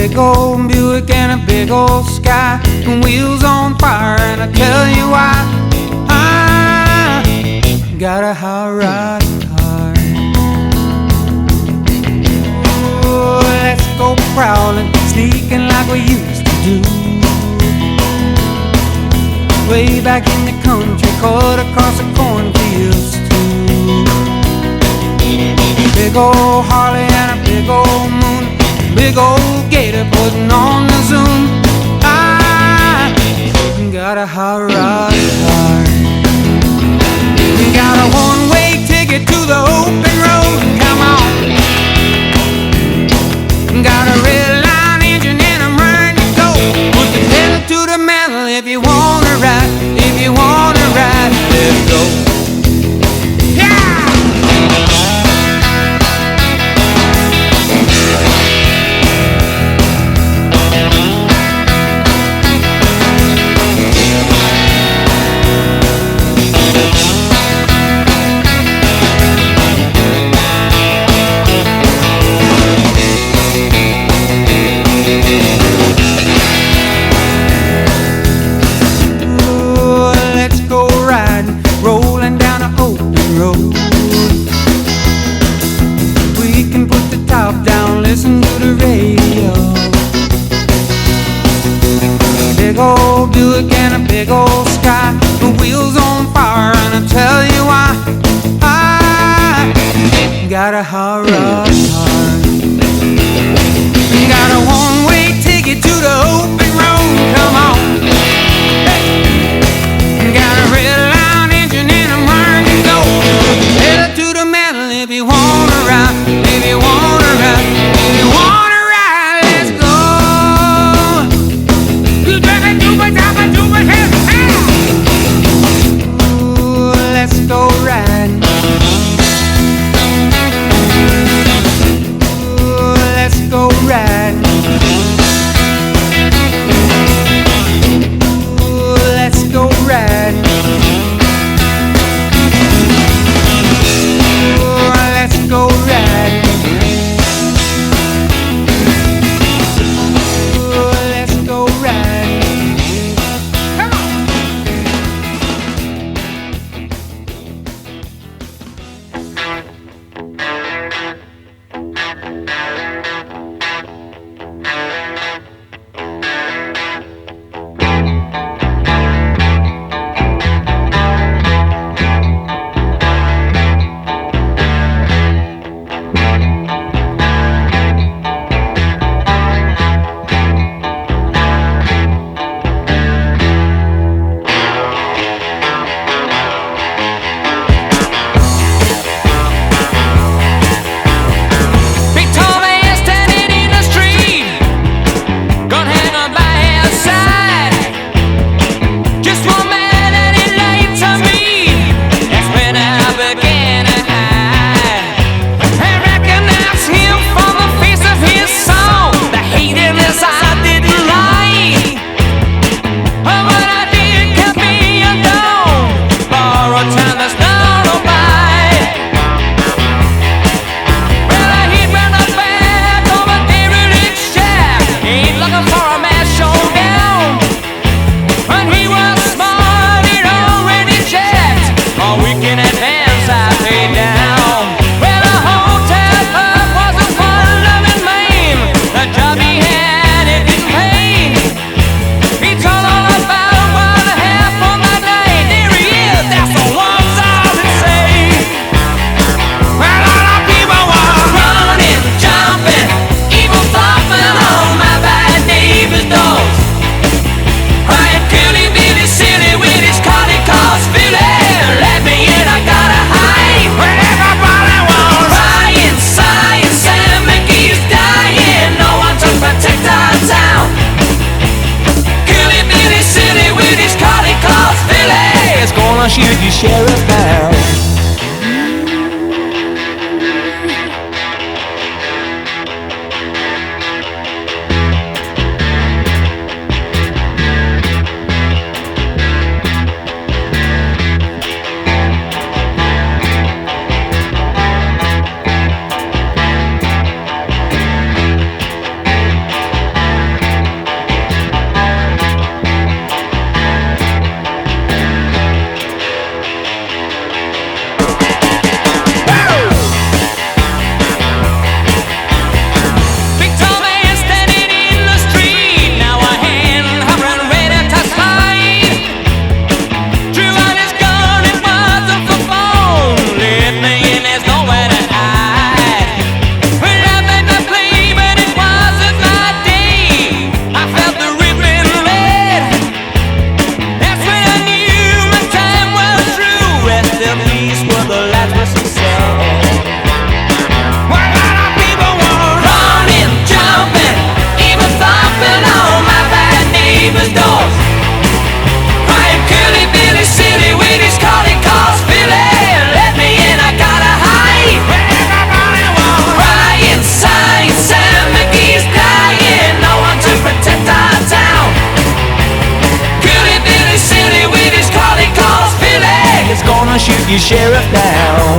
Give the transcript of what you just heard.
big old Buick and a big old sky, and wheels on fire, and I tell you why. I got a hot rod car. Oh, let's go prowling, sneaking like we used to do. Way back in the country, cut across the cornfields too. Big old Harley and a big old moon, big old gator putting on the zoom. I got a hot rod car. Got a one-way ticket to the open road. Come on. Got a red line engine and I'm ready to go. Put the pedal to the metal if you wanna ride. If you wanna ride, let's go. Listen to the radio. Big old Buick and a big old sky, the wheels on fire, and I tell you why. I got a hot rod car. Got a one-way ticket to the open road. Come on. Hey. Got a red line engine and I'm ready to go. Head to the metal if you wanna ride. If you wanna ride. the lads were so sad. Why a lot of people want Running, jumping, even thumping on my bad neighbor's doors. Crying Curly Billy City with his calling calls. Billy, let me in, I gotta hide. everybody want Crying, sighing, Sam McGee's dying. No one to protect our town. Curly Billy City with his calling calls. Billy is gonna shoot your sheriff down.